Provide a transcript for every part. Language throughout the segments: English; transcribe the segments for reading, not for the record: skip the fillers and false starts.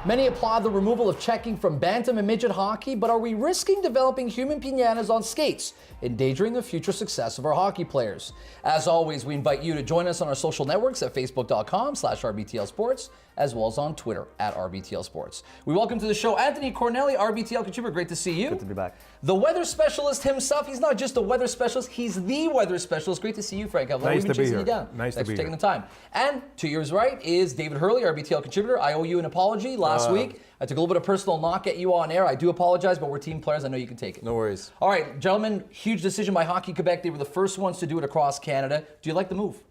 Many applaud the removal of checking from bantam and midget hockey, but are we risking developing human piñatas on skates, endangering the future success of our hockey players? As always, we invite you to join us on our social networks at facebook.com/RBTL Sports, as well as on Twitter at RBTL Sports. We welcome to the show Anthony Cornelli, RBTL contributor. Great to see you. Good to be back. The weather specialist himself. He's not just a weather specialist, he's the weather specialist. Great to see you, Frank. Nice to be here. You down. Nice Thanks to be for taking here. the time. And to yours right is David Hurley, RBTL contributor. I owe you an apology. Last week, I took a little bit of personal knock at you on air. I do apologize, but we're team players. I know you can take it. No worries. All right, gentlemen, huge decision by Hockey Quebec. They were the first ones to do it across Canada. Do you like the move?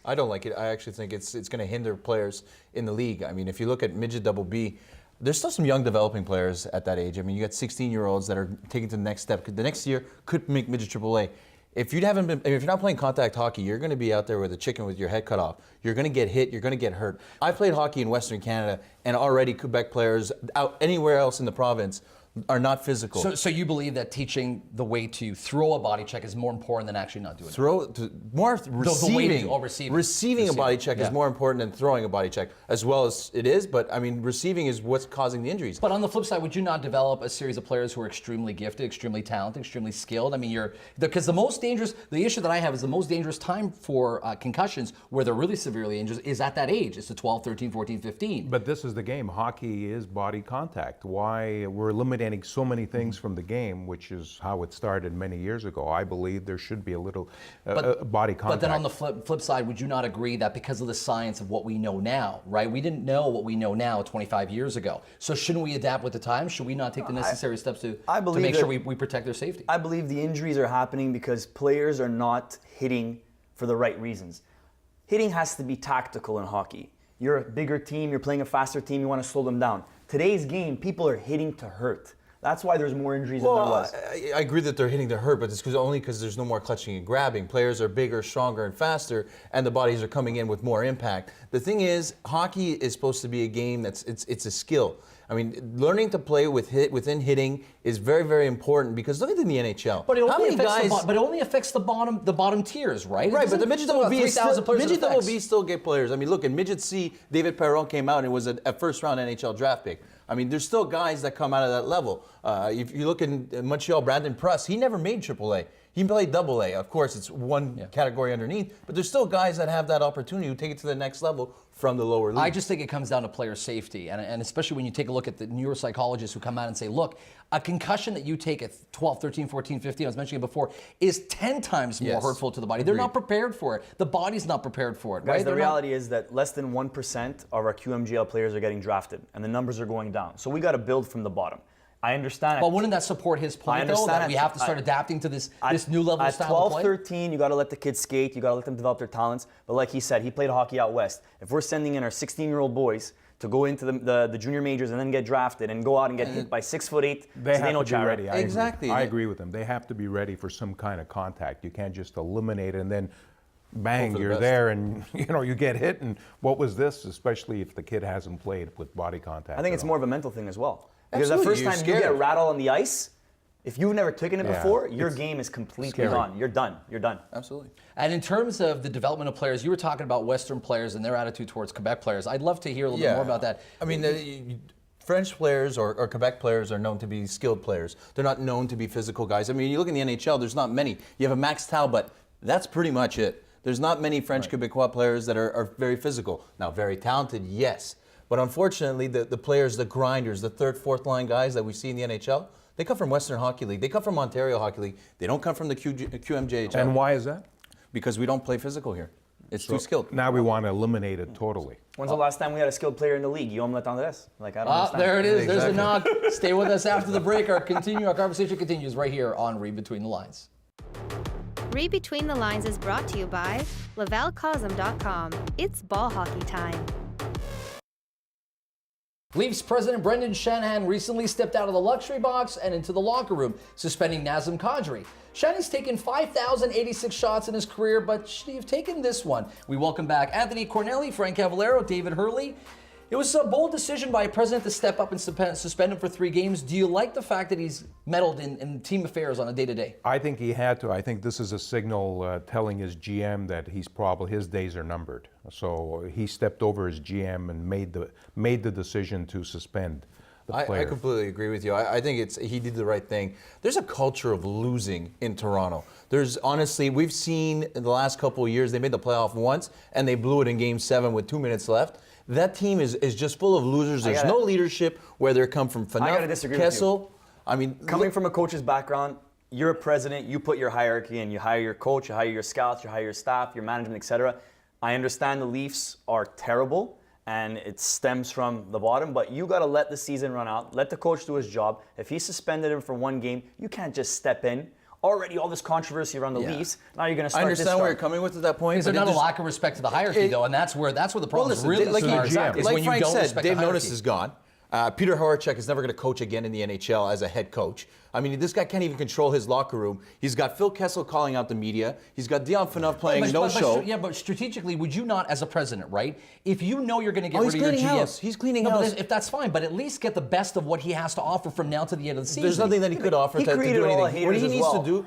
I don't like it. I actually think it's going to hinder players in the league. I mean, if you look at midget double B, there's still some young developing players at that age. I mean, you got 16-year-olds that are taking to the next step. The next year could make midget AAA. If you're not playing contact hockey, you're going to be out there with a chicken with your head cut off. You're going to get hit. You're going to get hurt. I played hockey in Western Canada, and already Quebec players out anywhere else in the province are not physical. So you believe that teaching the way to throw a body check is more important than actually not doing it? Receiving a body check is more important than throwing a body check, as well as it is, but I mean, receiving is what's causing the injuries. But on the flip side, would you not develop a series of players who are extremely gifted, extremely talented, extremely skilled? I mean, because the issue that I have is the most dangerous time for concussions, where they're really severely injured, is at that age. It's the 12, 13, 14, 15. But this is the game. Hockey is body contact. Why we're eliminating so many things from the game, which is how it started many years ago. I believe there should be a little body contact. But then on the flip side, would you not agree that because of the science of what we know now, right? We didn't know what we know now 25 years ago. So shouldn't we adapt with the times? Should we not take the necessary steps to make sure we protect their safety? I believe the injuries are happening because players are not hitting for the right reasons. Hitting has to be tactical in hockey. You're a bigger team, you're playing a faster team, you want to slow them down. Today's game, people are hitting to hurt. That's why there's more injuries than there was. I agree that they're hitting to hurt, but it's only because there's no more clutching and grabbing. Players are bigger, stronger, and faster, and the bodies are coming in with more impact. The thing is, hockey is supposed to be a game that's it's a skill. I mean, learning to play within hitting is very, very important, because look at the NHL. But it only affects the bottom tiers, right? Right, but the midget double B still get players. I mean, look, in midget C, David Perron came out and it was a first-round NHL draft pick. I mean, there's still guys that come out of that level. If you look in Montreal, Brandon Pruss, he never made AAA. He played AA. Of course, it's one category underneath, but there's still guys that have that opportunity who take it to the next level from the lower league. I just think it comes down to player safety, and especially when you take a look at the neuropsychologists who come out and say, look, a concussion that you take at 12, 13, 14, 15, I was mentioning it before, is 10 times more hurtful to the body. They're not prepared for it. The body's not prepared for it, Guys, right? the reality is that less than 1% of our QMJL players are getting drafted, and the numbers are going down. So we got to build from the bottom. I understand. But wouldn't that support his point, though, that we have to start adapting to this new level of style of play? At 12, 13, you got to let the kids skate. You got to let them develop their talents. But like he said, he played hockey out west. If we're sending in our 16-year-old boys to go into the junior majors and then get drafted and go out and get hit by 6'8", they have to be ready. I agree with them. They have to be ready for some kind of contact. You can't just eliminate it and then bang, you're there, and you get hit. And what was this? Especially if the kid hasn't played with body contact. I think it's more of a mental thing as well. Because Absolutely. the first time you get rattled on the ice, if you've never taken it before, your game is completely gone. You're done. You're done. Absolutely. And in terms of the development of players, you were talking about Western players and their attitude towards Quebec players. I'd love to hear a little bit more about that. I mean, French players or Quebec players are known to be skilled players. They're not known to be physical guys. I mean, you look in the NHL, there's not many. You have a Max Talbot. That's pretty much it. There's not many French Quebecois players that are very physical. Now, very talented, yes. But unfortunately, the players, the grinders, the third, fourth line guys that we see in the NHL, they come from Western Hockey League. They come from Ontario Hockey League. They don't come from the QMJHL. And why is that? Because we don't play physical here. It's too skilled. Now we want to eliminate it totally. When's the last time we had a skilled player in the league? You let on this? Like, I don't understand. There it is. There's the knock. Stay with us after the break. Our conversation continues right here on Reid Between the Lines. Reid Between the Lines is brought to you by LavalCosm.com. It's ball hockey time. Leafs president Brendan Shanahan recently stepped out of the luxury box and into the locker room, suspending Nazem Kadri. Shanahan's taken 5,086 shots in his career, but should he have taken this one? We welcome back Anthony Cornelli, Frank Cavallero, David Hurley. It was a bold decision by a president to step up and suspend him for 3 games. Do you like the fact that he's meddled in team affairs on a day-to-day? I think he had to. I think this is a signal telling his GM that his days are numbered. So he stepped over his GM and made the decision to suspend the player. I completely agree with you. I think he did the right thing. There's a culture of losing in Toronto. Honestly, we've seen in the last couple of years, they made the playoff once and they blew it in Game 7 with 2 minutes left. That team is just full of losers. There's no leadership, whether it come from Fanuff, Kessel. I mean, coming from a coach's background, you're a president, you put your hierarchy in, you hire your coach, you hire your scouts, you hire your staff, your management, etc. I understand the Leafs are terrible and it stems from the bottom, but you got to let the season run out, let the coach do his job. If he suspended him for 1 game, you can't just step in. Already all this controversy around the Leafs. Now you're going to start. I understand where you're coming with at that point. Is there not a lack of respect to the hierarchy, though? And that's where the problem is really starts. Like Frank said, Dave Nonis is gone. Peter Horachek is never going to coach again in the NHL as a head coach. I mean, this guy can't even control his locker room. He's got Phil Kessel calling out the media. He's got Dion Phaneuf playing no-show. Yeah, but strategically, would you not, as a president, right? If you know you're going to get rid of your GM, he's cleaning house. If that's fine, but at least get the best of what he has to offer from now to the end of the season. There's nothing that he could offer to do anything. What he needs to do,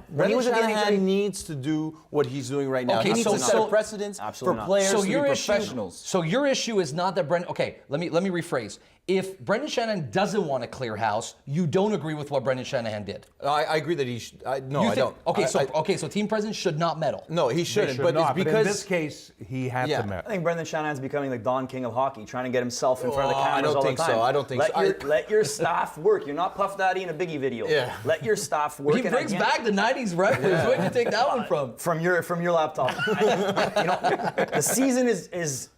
Brendan Shanahan needs to do what he's doing right now. He needs to set a precedence for players to be professionals. So your issue is not that Brendan. Okay, let me rephrase. If Brendan Shanahan doesn't want to clear house, you don't agree with what Brendan Shanahan did. I agree that he should. I don't. Okay, so team president should not meddle. No, he shouldn't. But it's because in this case, he had to meddle. I think Brendan Shanahan's becoming the Don King of hockey, trying to get himself in front of the cameras all the time. I don't think so. Let your staff work. You're not Puff Daddy in a Biggie video. Yeah. Let your staff work. He brings back the '90s reference. Where'd you take that one from? From your laptop. The season is.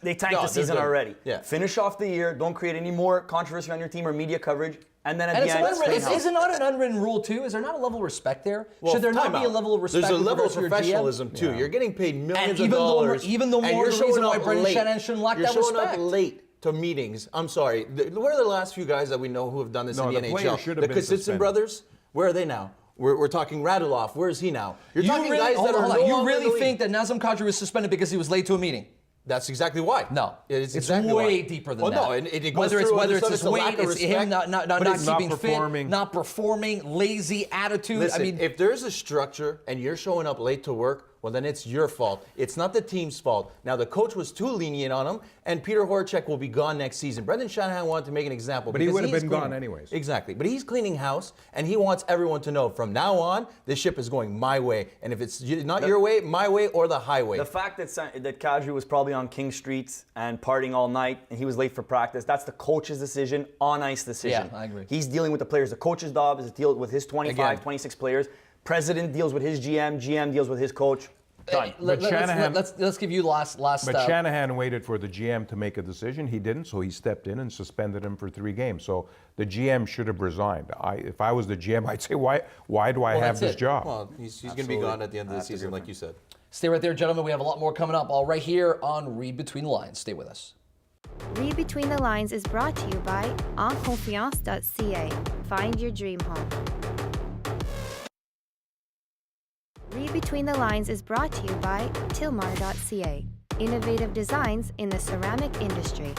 They tanked the season already. Yeah. Finish off the year. Don't create any more controversy on your team or media coverage. And then at the end, is it not an unwritten rule too? Is there not a level of respect there? Should there not be a level of respect? There's a level of your professionalism GM? too. You're getting paid millions of dollars. Even the more the reason why Brendan Shanahan shouldn't lack that respect. You're showing up late to meetings. I'm sorry. Where are the last few guys that we know who have done this in the NHL? The Kositsin brothers. Where are they now? We're talking Radulov. Where is he now? You're talking guys that are You really think that Nazem Kadri was suspended because he was late to a meeting? That's exactly why. No, it's exactly way deeper than that. No, it goes whether it's his weight, it's him not keeping performing. fit, not performing, lazy attitude. Listen, I mean, if there's a structure and you're showing up late to work, well, then it's your fault. It's not the team's fault. Now, the coach was too lenient on him, and Peter Horachek will be gone next season. Brendan Shanahan wanted to make an example. But he would have been gone anyways. Exactly. But he's cleaning house, and he wants everyone to know from now on, this ship is going my way. And if it's not your way, my way, or the highway. The fact that Kadri was probably on King Street and partying all night, and he was late for practice, that's the coach's decision, on-ice decision. Yeah, I agree. He's dealing with the players. The coach's job is to deal with his 25, 26 players. President deals with his GM. GM deals with his coach. Done. Let's give you last. But Shanahan waited for the GM to make a decision. He didn't, so he stepped in and suspended him for 3 games. So the GM should have resigned. If I was the GM, I'd say, why do I have this job? Well, he's going to be gone at the end of the season, like you said. Stay right there, gentlemen. We have a lot more coming up, all right here on Reid Between the Lines. Stay with us. Reid Between the Lines is brought to you by enconfiance.ca. Find your dream home. Reid Between the Lines is brought to you by tilmar.ca. Innovative designs in the ceramic industry.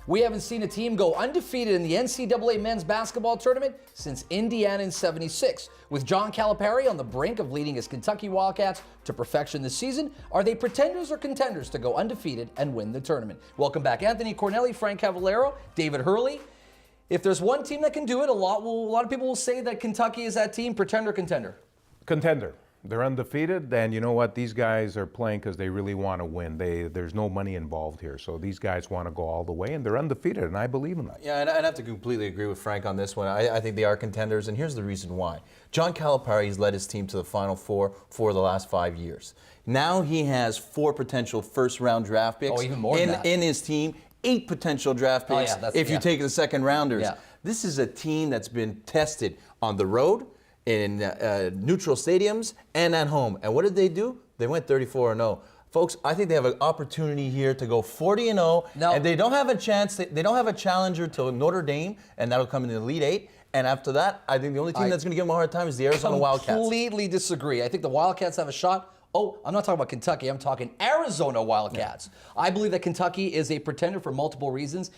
We haven't seen a team go undefeated in the NCAA men's basketball tournament since Indiana in '76. With John Calipari on the brink of leading his Kentucky Wildcats to perfection this season, are they pretenders or contenders to go undefeated and win the tournament? Welcome back, Anthony Cornelli, Frank Cavallero, David Hurley. If there's one team that can do it, a lot of people will say that Kentucky is that team. Pretender, contender? Contender. They're undefeated, and you know what? These guys are playing because they really want to win. There's no money involved here, so these guys want to go all the way, and they're undefeated, and I believe in that. Yeah, and I'd have to completely agree with Frank on this one. I think they are contenders, and here's the reason why. John Calipari has led his team to the Final Four for the last 5 years. Now he has 4 potential first-round draft picks even more than that. in his team, 8 potential draft picks if you take the second rounders. Yeah. This is a team that's been tested on the road, in neutral stadiums, and at home. And what did they do? They went 34-0. Folks, I think they have an opportunity here to go 40-0, and they don't have a chance. They don't have a challenger till Notre Dame, and that'll come in the Elite 8. And after that, I think the only team that's going to give them a hard time is the Arizona Wildcats. Completely disagree. I think the Wildcats have a shot Oh, I'm not talking about Kentucky. I'm talking Arizona Wildcats. Yeah. I believe that Kentucky is a pretender for multiple reasons.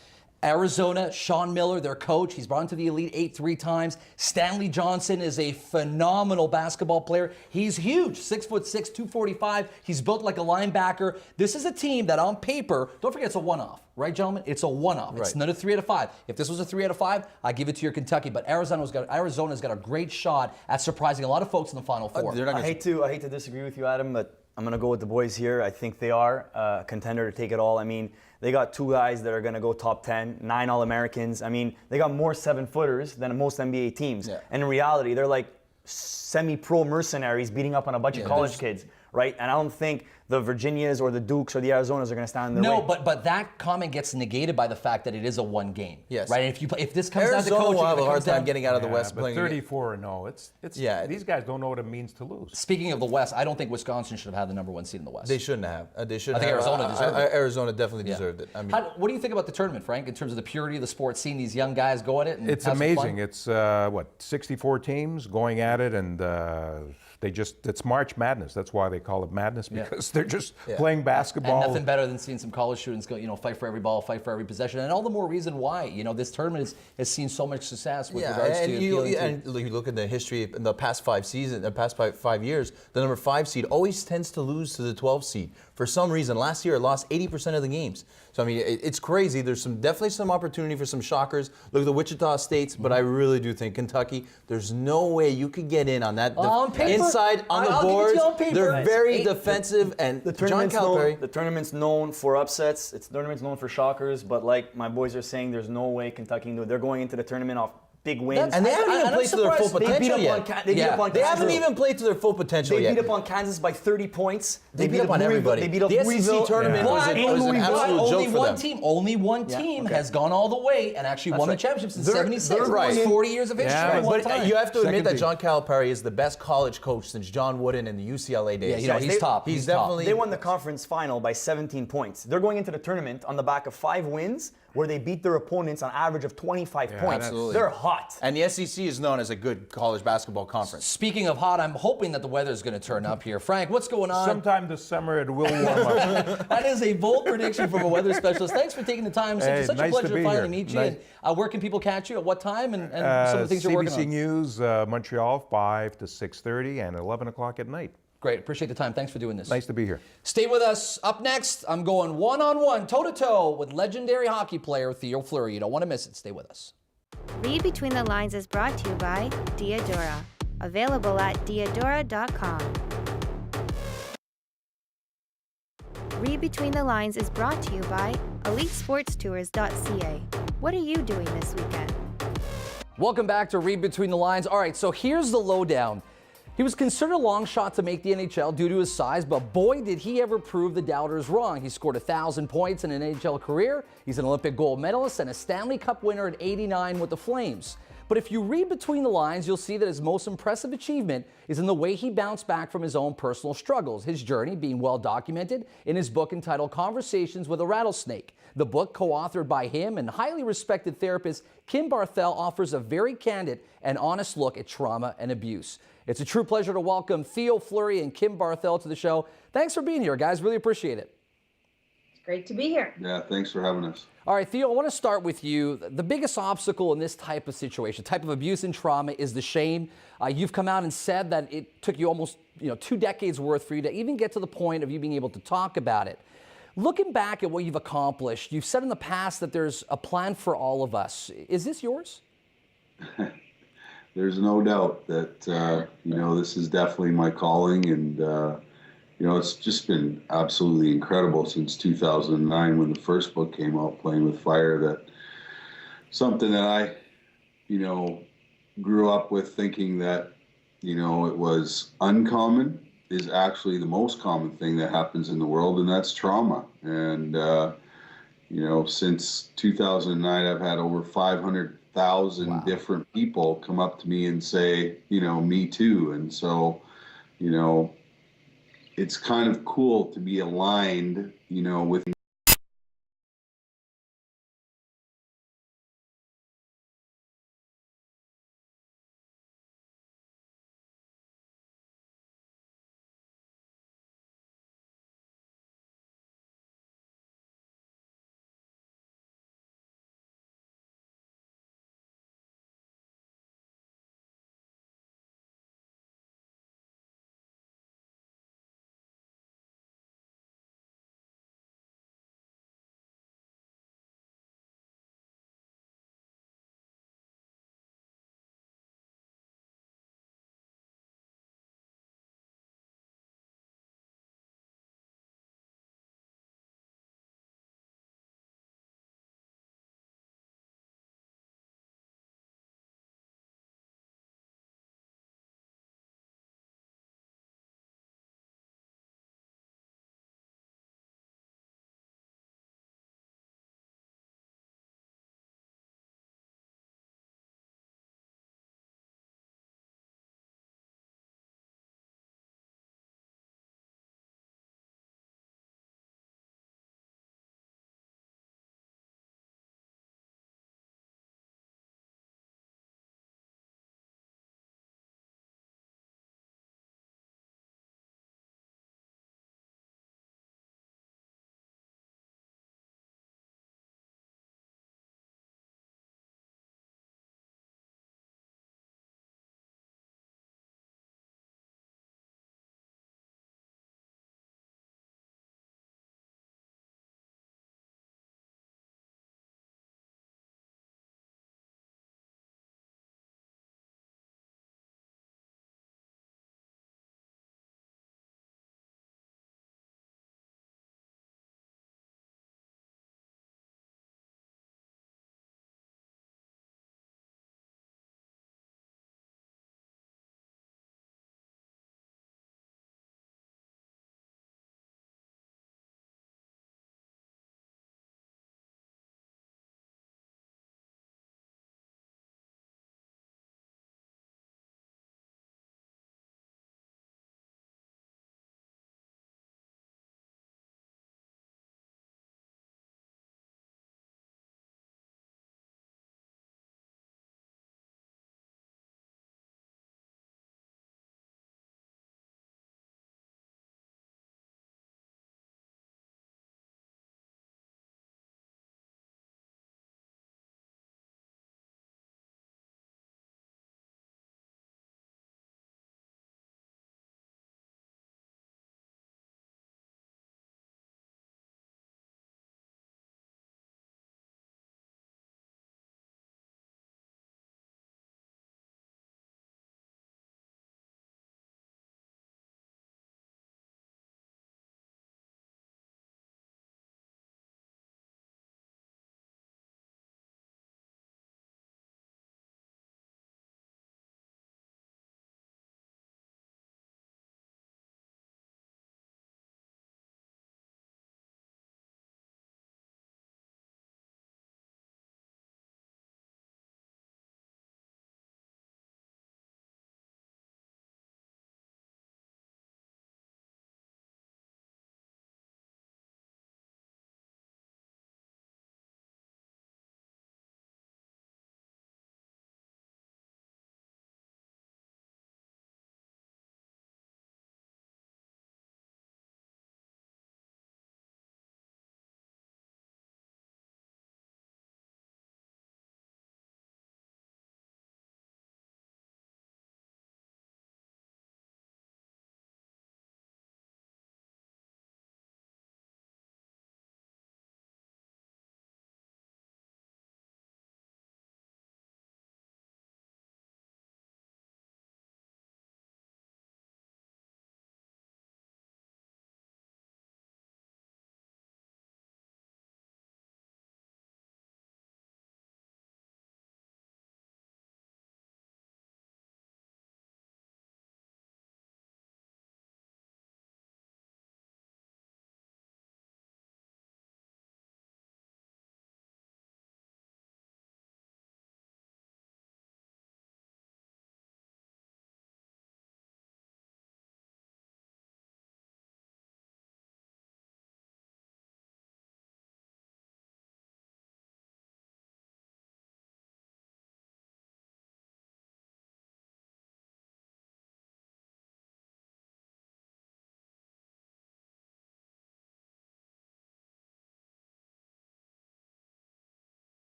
Arizona, Sean Miller, their coach, he's brought into the Elite Eight 3 times. Stanley Johnson is a phenomenal basketball player. He's huge, 6'6", 245. He's built like a linebacker. This is a team that on paper, don't forget it's a one-off, right, gentlemen? It's a one-off. Right. It's not a 3 out of 5. If this was a 3 out of 5, I give it to your Kentucky. But Arizona's got a great shot at surprising a lot of folks in the Final Four. I hate to disagree with you, Adam, but I'm going to go with the boys here. I think they are a contender to take it all. I mean, they got 2 guys that are going to go top 10, 9 All-Americans. I mean, they got more 7-footers than most NBA teams. Yeah. And in reality, they're like semi-pro mercenaries beating up on a bunch of college kids, right? And I don't think the Virginias or the Dukes or the Arizonas are going to stand in their way. No, but that comment gets negated by the fact that it is a one game. Yes. Right? If this comes down to Arizona coaching, will have a hard time getting out of the West. But 34-0, these guys don't know what it means to lose. Speaking of the West, I don't think Wisconsin should have had the #1 seed in the West. They shouldn't have. I think Arizona deserved it. Arizona definitely deserved it. I mean, what do you think about the tournament, Frank, in terms of the purity of the sport, seeing these young guys go at it? And it's amazing. It's 64 teams going at it, and it's March Madness. That's why they call it madness, because they're just playing basketball. And nothing better than seeing some college students go, fight for every ball, fight for every possession, and all the more reason why. This tournament has seen so much success with regards to you look at the history in the past 5 years. The number 5 seed always tends to lose to the 12 seed for some reason. Last year, it lost 80% of the games. So I mean, it's crazy. There's definitely some opportunity for some shockers. Look at the Wichita States, but I really do think Kentucky. There's no way you could get in on that. Inside on the boards, they're very defensive, and the tournament's known for upsets. The tournament's known for shockers, but like my boys are saying, there's no way Kentucky can do it. They're going into the tournament off big wins. And they haven't even played to their full potential yet. They haven't even played to their full potential yet. They beat up on Kansas by 30 points. They beat up on everybody. They beat up the Louisville. SEC tournament was an absolute joke for them. Only one team has gone all the way and actually won the championship since 76. Right. 40 years of history. Yeah, but you have to admit that John Calipari is the best college coach since John Wooden in the UCLA days. Yeah, he's top. He's definitely. They won the conference final by 17 points. They're going into the tournament on the back of 5 wins, where they beat their opponents on average of 25 points. Absolutely. They're hot. And the SEC is known as a good college basketball conference. Speaking of hot, I'm hoping that the weather is going to turn up here. Frank, what's going on? Sometime this summer it will warm up. That is a bold prediction from a weather specialist. Thanks for taking the time. Such a pleasure to finally meet you. And, where can people catch you? At what time? And some of the things you're working on. CBC News, Montreal, 5 to 6:30 and 11 o'clock at night. Great. Appreciate the time. Thanks for doing this. Nice to be here. Stay with us. Up next, I'm going one-on-one, toe-to-toe with legendary hockey player Theo Fleury. You don't want to miss it. Stay with us. Read Between the Lines is brought to you by Diadora. Available at diadora.com. Read Between the Lines is brought to you by EliteSportsTours.ca. What are you doing this weekend? Welcome back to Read Between the Lines. All right, so here's the lowdown. He was considered a long shot to make the NHL due to his size, but boy, did he ever prove the doubters wrong. He scored 1,000 points in an NHL career. He's an Olympic gold medalist and a Stanley Cup winner at 89 with the Flames. But if you read between the lines, you'll see that his most impressive achievement is in the way he bounced back from his own personal struggles, his journey being well documented in his book entitled Conversations with a Rattlesnake. The book, co-authored by him and highly respected therapist Kim Barthel, offers a very candid and honest look at trauma and abuse. It's a true pleasure to welcome Theo Fleury and Kim Barthel to the show. Thanks for being here, guys. Really appreciate it. It's great to be here. Yeah, thanks for having us. All right, Theo, I want to start with you. The biggest obstacle in this type of situation, type of abuse and trauma, is the shame. You've come out and said that it took you almost 2 decades worth for you to even get to the point of you being able to talk about it. Looking back at what you've accomplished, you've said in the past that there's a plan for all of us. Is this yours? There's no doubt that, this is definitely my calling. And, it's just been absolutely incredible since 2009 when the first book came out, Playing with Fire, that something that I, grew up with thinking that, it was uncommon is actually the most common thing that happens in the world, and that's trauma. And, since 2009, I've had over 500,000 different people come up to me and say, me too. And so, it's kind of cool to be aligned, with